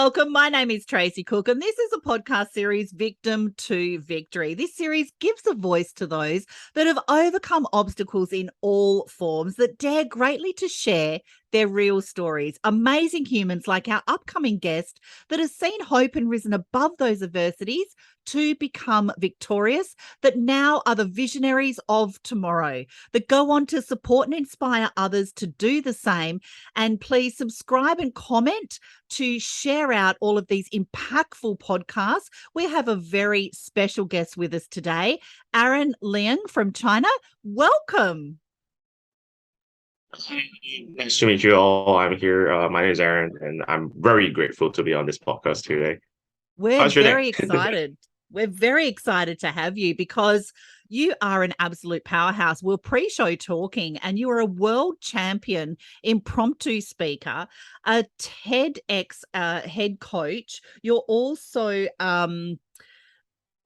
welcome. My name is Tracy Cook, and this is a podcast series, Victim to Victory. This series gives a voice to those that have overcome obstacles in all forms, that dare greatly to share their real stories. Amazing humans like our upcoming guest that has seen hope and risen above those adversities to become victorious, that now are the visionaries of tomorrow, that go on to support and inspire others to do the same. And please subscribe and comment to share out all of these impactful podcasts. We have a very special guest with us today, Leung from China. Welcome. Nice to meet you all. I'm here. My name is Aaron, and I'm very grateful to be on this podcast today. We're How's your very day? excited. We're very excited to have you because you are an absolute powerhouse. We're pre-show talking, and you are a world champion impromptu speaker, a TEDx head coach. You're also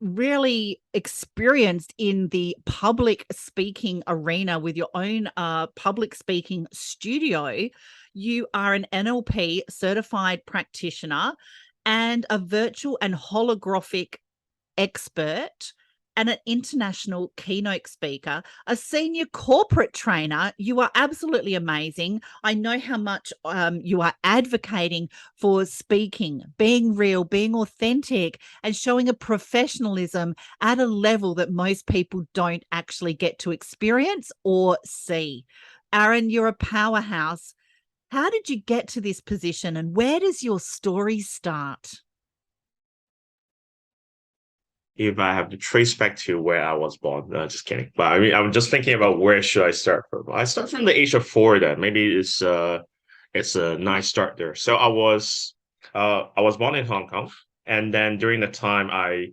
really experienced in the public speaking arena with your own public speaking studio. You are an NLP certified practitioner and a virtual and holographic expert and an international keynote speaker, a senior corporate trainer. You are absolutely amazing. I know how much you are advocating for speaking, being real, being authentic, and showing a professionalism at a level that most people don't actually get to experience or see. Aaron, you're a powerhouse. How did you get to this position, and where does your story start? If I have to trace back to where I was born, no, just kidding. But I mean, I'm just thinking about where should I start from. I start from the age of 4. Then maybe it's a nice start there. So I was born in Hong Kong, and then during the time I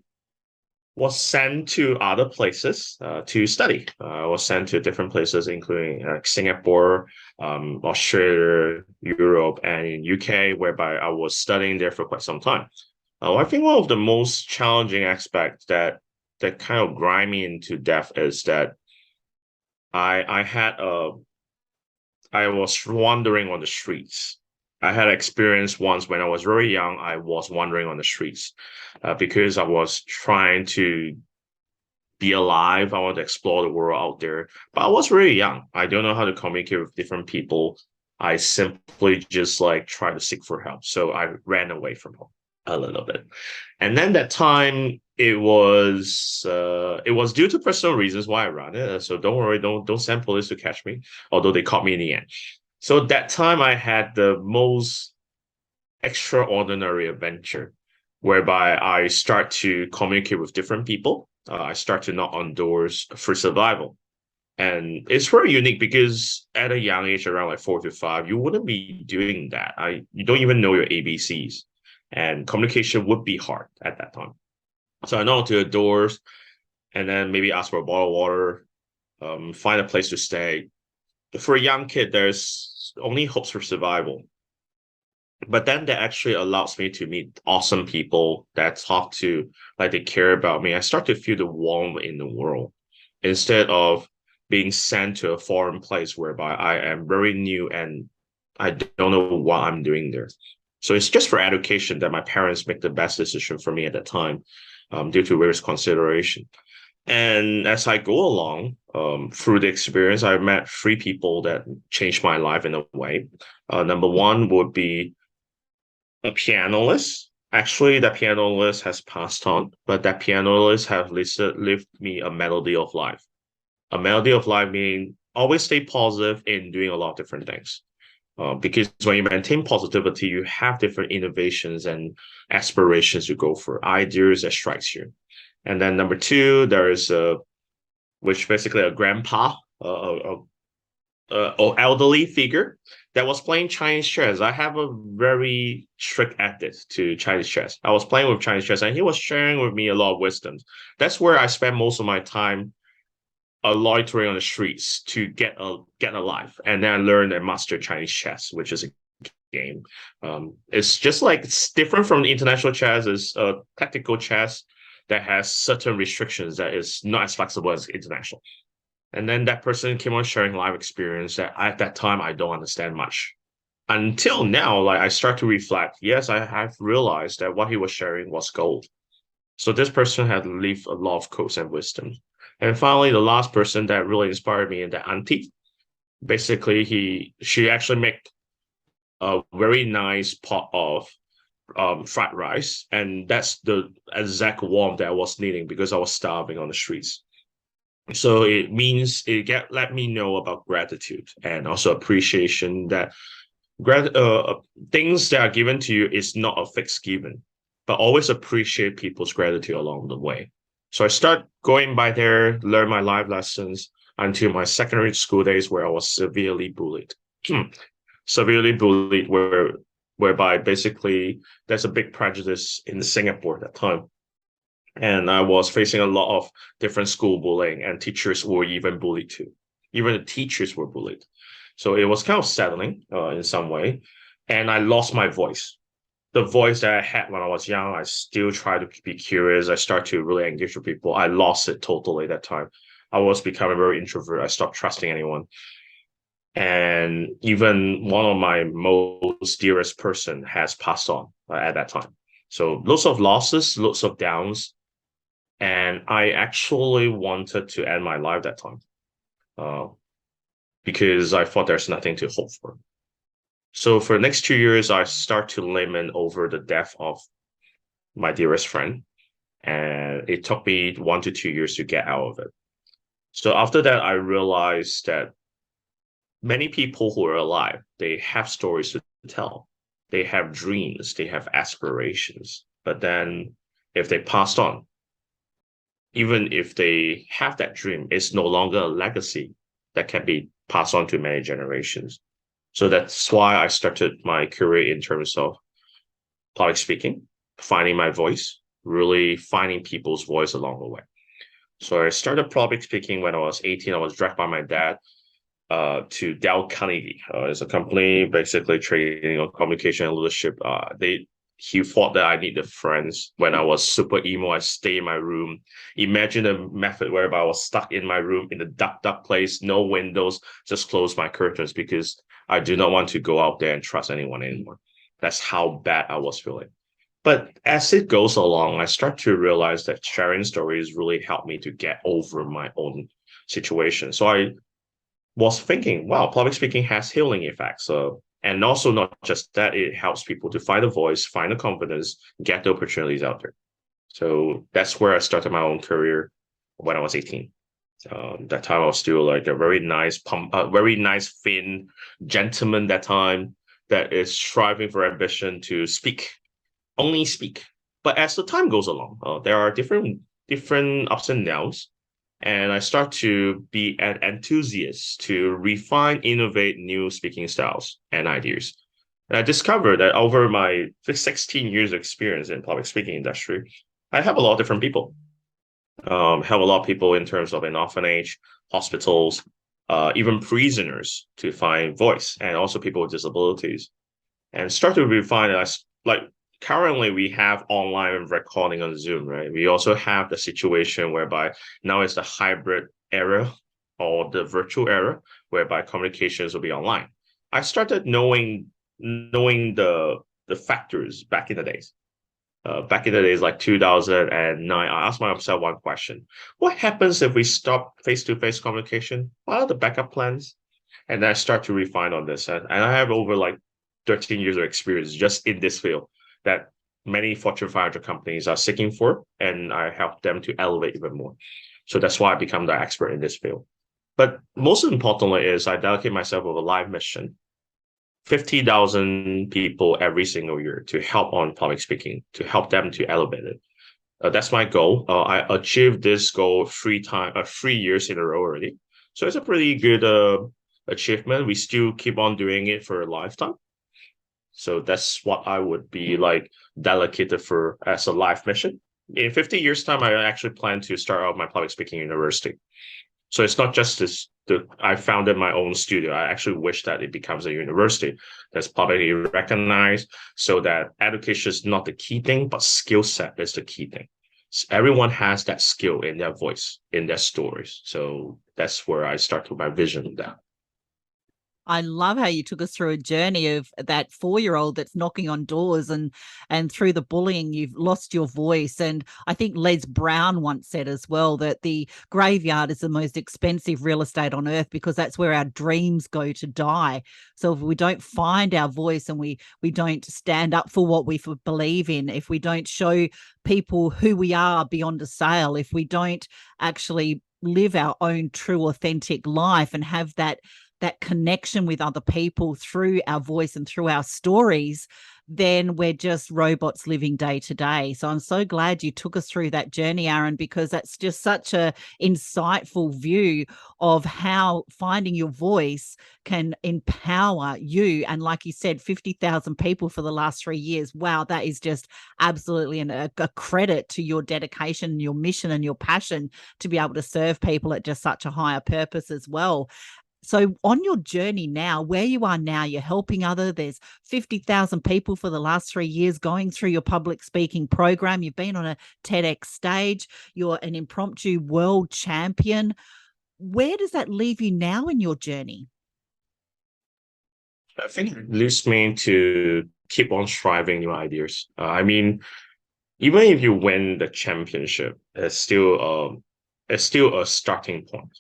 was sent to other places to study. I was sent to different places, including Singapore, Australia, Europe, and in UK, whereby I was studying there for quite some time. I think one of the most challenging aspects that kind of grind me into death is that I was wandering on the streets. I had experience once when I was very young. I was wandering on the streets because I was trying to be alive. I want to explore the world out there. But I was really young. I don't know how to communicate with different people. I simply just try to seek for help. So I ran away from home a little bit. And then that time it was due to personal reasons why I ran it. So don't worry, don't send police to catch me, although they caught me in the end. So that time I had the most extraordinary adventure whereby I start to communicate with different people. I start to knock on doors for survival. And it's very unique because at a young age, around 4 to 5, you wouldn't be doing that. You don't even know your ABCs. And communication would be hard at that time. So I knock to the doors and then maybe ask for a bottle of water, find a place to stay. For a young kid, there's only hopes for survival. But then that actually allows me to meet awesome people that talk to, they care about me. I start to feel the warmth in the world instead of being sent to a foreign place whereby I am very new and I don't know what I'm doing there. So it's just for education that my parents make the best decision for me at that time, due to various consideration. And as I go along through the experience, I've met 3 people that changed my life in a way. Number one would be a pianist. Actually, that pianist has passed on, but that pianist have left me a melody of life. A melody of life meaning always stay positive in doing a lot of different things. Because when you maintain positivity, you have different innovations and aspirations to go for, ideas that strikes you. And then number 2, there is which basically a grandpa, or elderly figure that was playing Chinese chess. I have a very strict addict to Chinese chess. I was playing with Chinese chess, and he was sharing with me a lot of wisdoms. That's where I spend most of my time loitering on the streets to get alive, and then I learned and master Chinese chess, which is a game. It's just it's different from the international chess. It's a tactical chess that has certain restrictions that is not as flexible as international. And then that person came on sharing live experience that at that time I don't understand much. until now, like I start to reflect, yes, I have realized that what he was sharing was gold. So this person had lived a lot of quotes and wisdom. And finally, the last person that really inspired me is the auntie. Basically, she actually made a very nice pot of fried rice, and that's the exact warmth that I was needing because I was starving on the streets. So it means let me know about gratitude and also appreciation that things that are given to you is not a fixed given, but always appreciate people's gratitude along the way. So I start going by there, learn my life lessons until my secondary school days where I was severely bullied. Severely bullied whereby basically there's a big prejudice in Singapore at that time. And I was facing a lot of different school bullying, and teachers were even bullied too. Even the teachers were bullied. So it was kind of settling in some way. And I lost my voice. The voice that I had when I was young, I still try to be curious. I start to really engage with people. I lost it totally that time. I was becoming very introvert. I stopped trusting anyone. And even one of my most dearest person has passed on at that time. So lots of losses, lots of downs. And I actually wanted to end my life that time because I thought there's nothing to hope for. So for the next 2 years, I start to lament over the death of my dearest friend. And it took me 1 to 2 years to get out of it. So after that, I realized that many people who are alive, they have stories to tell. They have dreams, they have aspirations. But then if they passed on, even if they have that dream, it's no longer a legacy that can be passed on to many generations. So that's why I started my career in terms of public speaking, finding my voice, really finding people's voice along the way. So I started public speaking when I was 18. I was dragged by my dad to Dell Carnegie. It's a company basically trading on communication and leadership. He thought that I needed friends. When I was super emo, I stay in my room. Imagine a method whereby I was stuck in my room in a dark place, no windows, just close my curtains because I do not want to go out there and trust anyone anymore. That's how bad I was feeling. But as it goes along, I start to realize that sharing stories really helped me to get over my own situation. So I was thinking, wow, public speaking has healing effects. And also not just that, it helps people to find a voice, find the confidence, get the opportunities out there. So that's where I started my own career when I was 18. That time I was still like a very nice thin gentleman that time that is striving for ambition to speak, only speak. But as the time goes along, there are different ups and downs. And I start to be an enthusiast to refine, innovate new speaking styles and ideas. And I discovered that over my 16 years of experience in public speaking industry, I have a lot of different people. Help a lot of people in terms of an orphanage, hospitals, even prisoners to find voice, and also people with disabilities. And start to refine it. Like currently we have online recording on Zoom, right? We also have the situation whereby now it's the hybrid era or the virtual era whereby communications will be online. I started knowing the factors back in the days. Back in the days like 2009, I asked myself one question: what happens if we stop face-to-face communication? What are the backup plans? And then I start to refine on this, and I have over like 13 years of experience just in this field that many Fortune 500 companies are seeking for, and I help them to elevate even more. So that's why I become the expert in this field. But most importantly is I dedicate myself with a live mission, 50,000 people every single year to help on public speaking, to help them to elevate it. That's my goal. I achieved this goal 3 years in a row already. So it's a pretty good achievement. We still keep on doing it for a lifetime. So that's what I would be like dedicated for as a life mission. In 50 years' time, I actually plan to start out my public speaking university. So it's not just I founded my own studio. I actually wish that it becomes a university that's publicly recognized so that education is not the key thing, but skill set is the key thing. So everyone has that skill in their voice, in their stories. So that's where I start with my vision of that. I love how you took us through a journey of that 4-year-old that's knocking on doors, and through the bullying, you've lost your voice. And I think Les Brown once said as well that the graveyard is the most expensive real estate on earth because that's where our dreams go to die. So if we don't find our voice and we don't stand up for what we believe in, if we don't show people who we are beyond a sale, if we don't actually live our own true authentic life and have that connection with other people through our voice and through our stories, then we're just robots living day to day. So I'm so glad you took us through that journey, Aaron, because that's just such a insightful view of how finding your voice can empower you. And like you said, 50,000 people for the last 3 years. Wow, that is just absolutely a credit to your dedication, your mission and your passion to be able to serve people at just such a higher purpose as well. So on your journey now, where you are now, you're helping there's 50,000 people for the last 3 years going through your public speaking program. You've been on a TEDx stage. You're an impromptu world champion. Where does that leave you now in your journey? I think it leads me to keep on striving new ideas. I mean, even if you win the championship, it's still a starting point.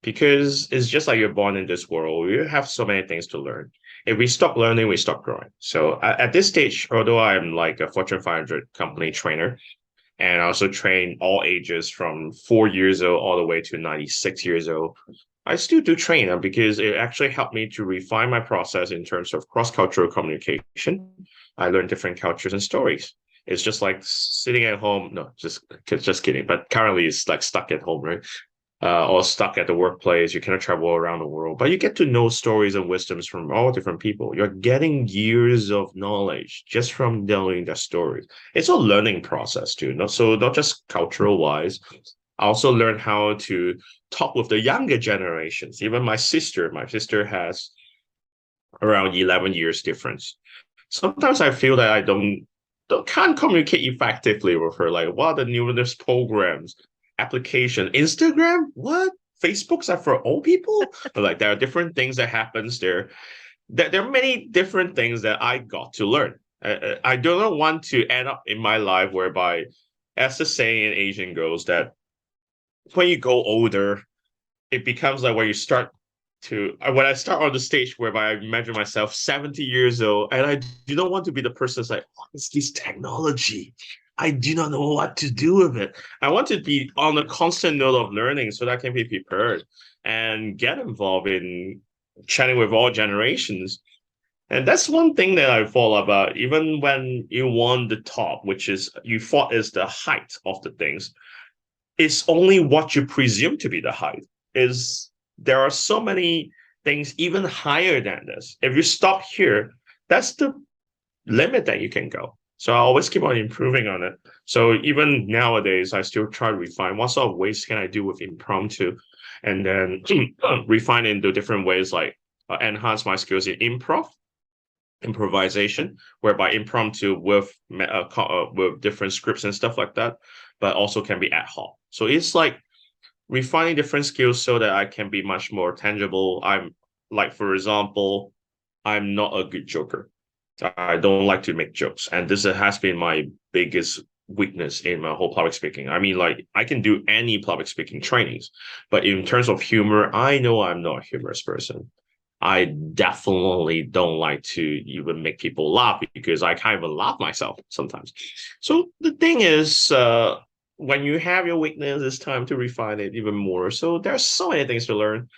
Because it's just like you're born in this world, you have so many things to learn. If we stop learning, we stop growing. So at this stage, although I'm like a Fortune 500 company trainer, and I also train all ages from 4 years old all the way to 96 years old, I still do train because it actually helped me to refine my process in terms of cross-cultural communication. I learned different cultures and stories. It's just like sitting at home. No, just kidding. But currently, it's like stuck at home, right? Or stuck at the workplace. You cannot travel around the world, but you get to know stories and wisdoms from all different people. You're getting years of knowledge just from telling their stories. It's a learning process too. Not just cultural wise. I also learned how to talk with the younger generations. Even my sister has around 11 years difference. Sometimes I feel that I can't communicate effectively with her. Like, what are the newest programs? Application, Instagram, what? Facebooks are for old people? But like, there are different things that happens there. There are many different things that I got to learn. I do not want to end up in my life whereby, as the saying in Asian goes, that when you go older, it becomes like when I start on the stage whereby I imagine myself 70 years old, and I do not want to be the person that's like, what is this technology? I do not know what to do with it. I want to be on a constant note of learning so that I can be prepared and get involved in chatting with all generations. And that's one thing that I thought about, even when you won the top, which is you thought is the height of the things. It's only what you presume to be the height. There are so many things even higher than this. If you stop here, that's the limit that you can go. So I always keep on improving on it. So even nowadays, I still try to refine what sort of ways can I do with impromptu, and then refine into different ways, like enhance my skills in improvisation, whereby impromptu with different scripts and stuff like that, but also can be ad hoc. So it's like refining different skills so that I can be much more tangible. I'm like, for example, I'm not a good joker. I don't like to make jokes, and this has been my biggest weakness in my whole public speaking. I mean, like, I can do any public speaking trainings, but in terms of humor, I know I'm not a humorous person. I definitely don't like to even make people laugh because I can't even laugh myself sometimes. So the thing is, when you have your weakness, it's time to refine it even more. So there's so many things to learn,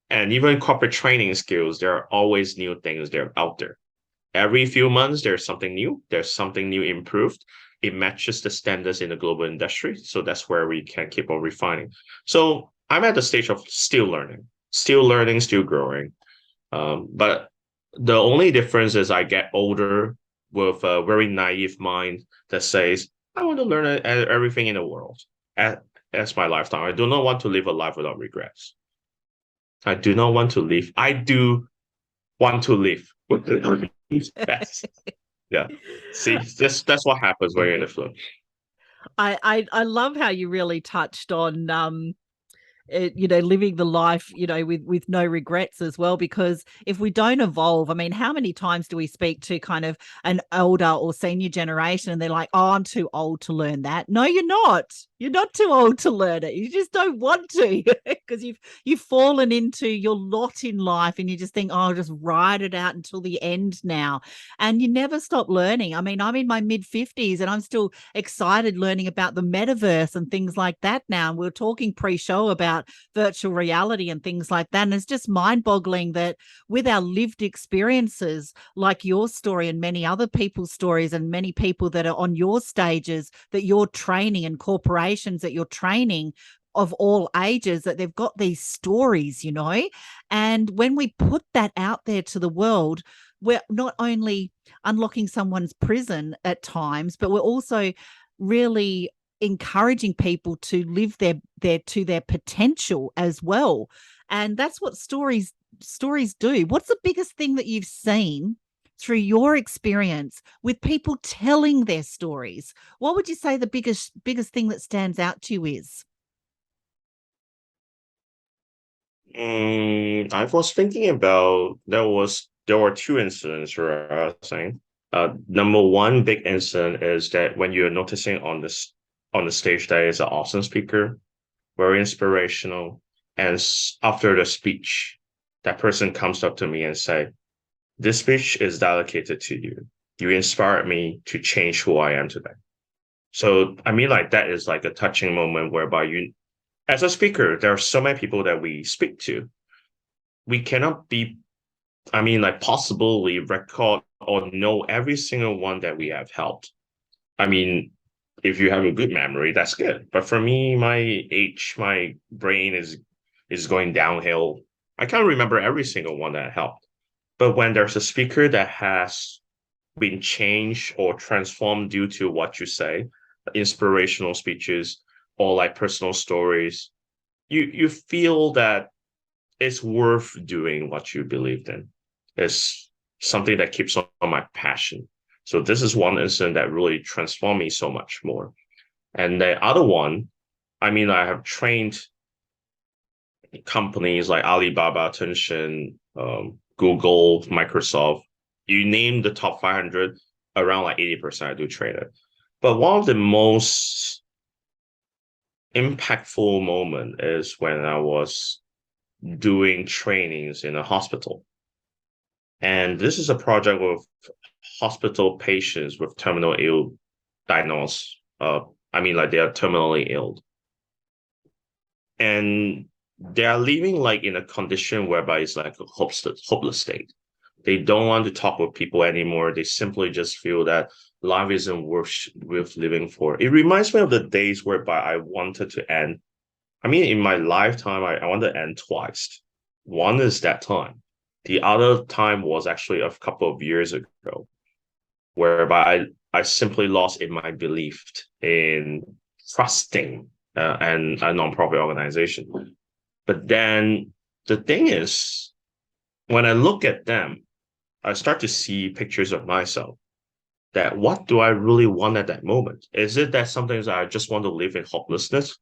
and even corporate training skills, there are always new things that are out there. Every few months, there's something new. There's something new improved. It matches the standards in the global industry. So that's where we can keep on refining. So I'm at the stage of still learning, still growing. But the only difference is I get older with a very naive mind that says, I want to learn everything in the world as my lifetime. I do not want to live a life without regrets. I do not want to live. I do want to live with the regrets. Yeah. See, that's what happens when you're in the flow. I love how you really touched on living the life, with no regrets as well. Because if we don't evolve, I mean, how many times do we speak to kind of an older or senior generation and they're like, oh, I'm too old to learn that. No, you're not. You're not too old to learn it. You just don't want to because you've fallen into your lot in life and you just think, oh, I'll just ride it out until the end now. And you never stop learning. I mean, I'm in my mid-50s and I'm still excited learning about the metaverse and things like that now. And we were talking pre-show about virtual reality and things like that. And it's just mind-boggling that with our lived experiences, like your story and many other people's stories and many people that are on your stages that you're training and corporations that you're training of all ages, that they've got these stories, and when we put that out there to the world, we're not only unlocking someone's prison at times, but we're also really encouraging people to live their potential as well. And that's what stories do. What's the biggest thing that you've seen through your experience with people telling their stories? What would you say the biggest thing that stands out to you is? I was thinking about there were two incidents where I was saying. Number one big incident is that when you're noticing on the stage there is an awesome speaker, very inspirational, and after the speech, that person comes up to me and say, "This speech is dedicated to you. You inspired me to change who I am today." So I mean, like that is like a touching moment whereby you, as a speaker, there are so many people that we speak to. We cannot be, I mean, like possibly record or know every single one that we have helped. I mean, if you have a good memory, that's good. But for me, my brain is going downhill. I can't remember every single one that helped. But when there's a speaker that has been changed or transformed due to what you say, inspirational speeches or like personal stories, you feel that it's worth doing what you believed in. It's something that keeps on my passion. So this is one incident that really transformed me so much more. And the other one, I mean, I have trained companies like Alibaba, Tencent, Google, Microsoft. You name the top 500, around like 80% I do trade it. But one of the most impactful moment is when I was doing trainings in a hospital. And this is a project with hospital patients with terminal ill diagnosed. I mean, like they are terminally ill. And they are living like in a condition whereby it's like a hopeless state. They don't want to talk with people anymore. They simply just feel that life isn't worth living for. It reminds me of the days whereby I wanted to end. I mean, in my lifetime, I wanted to end twice. One is that time. The other time was actually a couple of years ago, whereby I simply lost in my belief in trusting and a nonprofit organization. But then the thing is, when I look at them, I start to see pictures of myself. That what do I really want at that moment? Is it that sometimes I just want to live in hopelessness?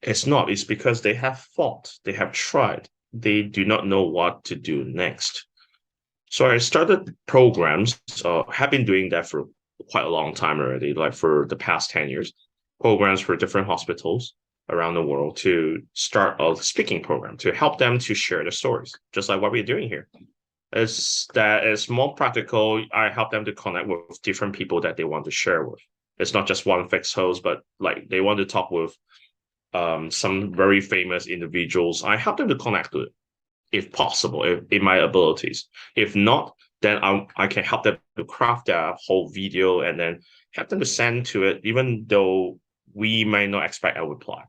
It's not. It's because they have fought, they have tried, they do not know what to do next. So I started programs. Have been doing that for quite a long time already, like for the past 10 years. Programs for different hospitals around the world to start a speaking program to help them to share their stories, just like what we're doing here. It's more practical. I help them to connect with different people that they want to share with. It's not just one fixed host, but like they want to talk with some very famous individuals. I help them to connect with, if possible, in my abilities. If not, then I can help them to craft their whole video and then help them to send to it, even though we may not expect a reply.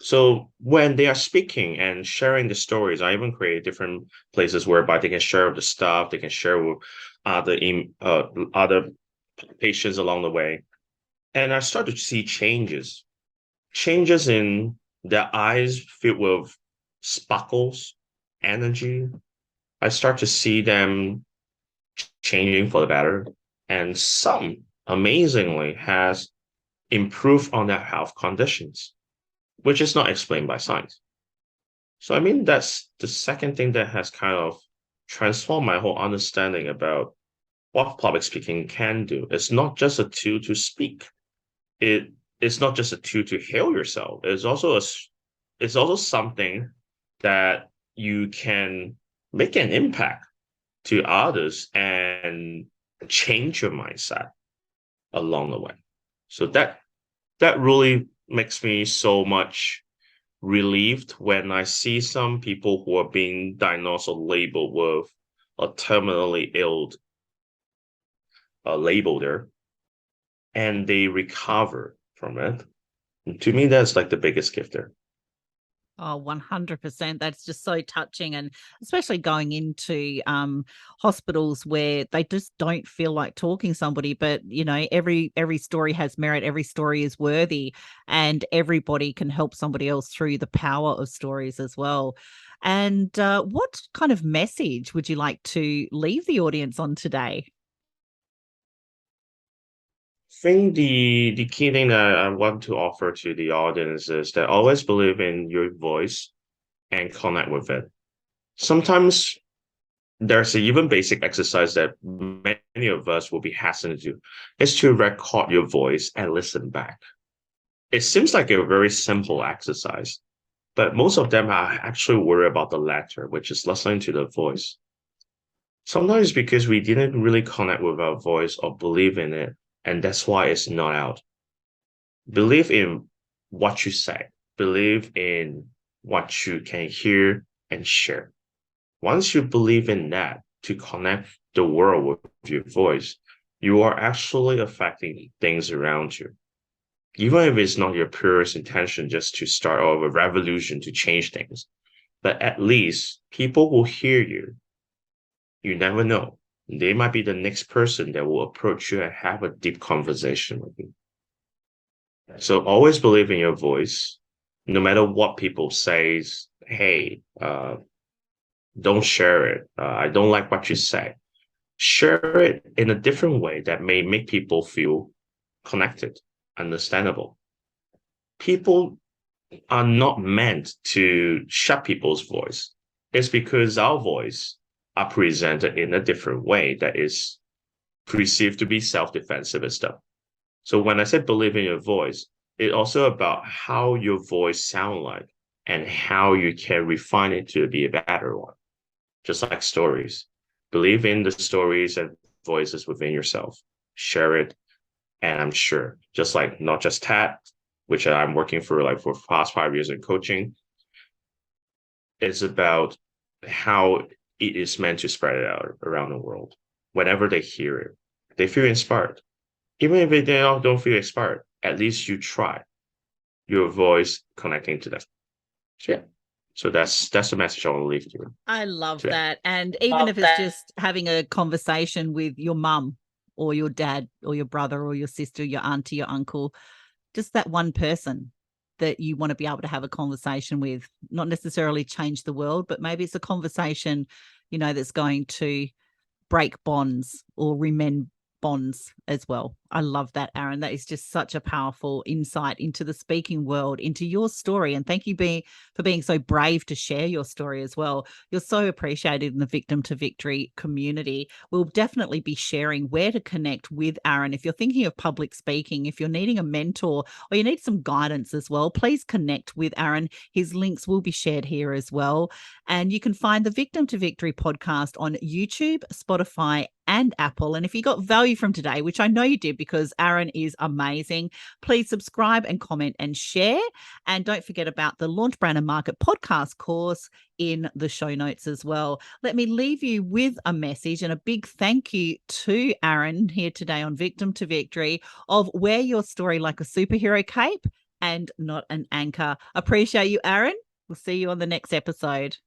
So when they are speaking and sharing the stories, I even create different places whereby they can share the stuff, they can share with other patients along the way. And I start to see changes in their eyes filled with sparkles, energy. I start to see them changing for the better. And some, amazingly, has improved on their health conditions. which is not explained by science. So I mean, that's the second thing that has kind of transformed my whole understanding about what public speaking can do. It's not just a tool to speak. It's not just a tool to hail yourself. It's also something that you can make an impact to others and change your mindset along the way. So that really makes me so much relieved when I see some people who are being diagnosed or labeled with a terminally ill label there, and they recover from it. And to me, that's like the biggest gift there. Oh, 100%. That's just so touching. And especially going into hospitals where they just don't feel like talking somebody, but every story has merit, every story is worthy, and everybody can help somebody else through the power of stories as well. And what kind of message would you like to leave the audience on today? Think the key thing that I want to offer to the audience is that always believe in your voice and connect with it. Sometimes there's an even basic exercise that many of us will be hesitant to do, is to record your voice and listen back. It seems like a very simple exercise, but most of them are actually worried about the latter, which is listening to the voice. Sometimes because we didn't really connect with our voice or believe in it, and that's why it's not out. Believe in what you say. Believe in what you can hear and share. Once you believe in that to connect the world with your voice, you are actually affecting things around you. Even if it's not your purest intention just to start off a revolution to change things, but at least people will hear you. You never know. They might be the next person that will approach you and have a deep conversation with you. So always believe in your voice, no matter what people say. Hey, don't share it. I don't like what you say. Share it in a different way that may make people feel connected, understandable. People are not meant to shut people's voice. It's because our voice are presented in a different way that is perceived to be self-defensive and stuff. So when I say believe in your voice, it's also about how your voice sounds like and how you can refine it to be a better one. Just like stories. Believe in the stories and voices within yourself. Share it. And I'm sure, just like not just TED, which I'm working for the past 5 years in coaching, it's about how it is meant to spread it out around the world. Whenever they hear it, they feel inspired. Even if they don't feel inspired, at least you try your voice connecting to them. So, yeah. So that's the message I want to leave you. I love that. And even if it's just having a conversation with your mum or your dad or your brother or your sister, your auntie, your uncle, just that one person that you want to be able to have a conversation with, not necessarily change the world, but maybe it's a conversation, that's going to break bonds or mend bonds as well. I love that, Aaron. That is just such a powerful insight into the speaking world, into your story. And thank you for being so brave to share your story as well. You're so appreciated in the Victim to Victory community. We'll definitely be sharing where to connect with Aaron. If you're thinking of public speaking, if you're needing a mentor or you need some guidance as well, please connect with Aaron. His links will be shared here as well. And you can find the Victim to Victory podcast on YouTube, Spotify, and Apple. And if you got value from today, which I know you did because Aaron is amazing, please subscribe and comment and share. And don't forget about the Launch Brand and Market podcast course in the show notes as well. Let me leave you with a message and a big thank you to Aaron here today on Victim to Victory of wear your story like a superhero cape and not an anchor. Appreciate you, Aaron. We'll see you on the next episode.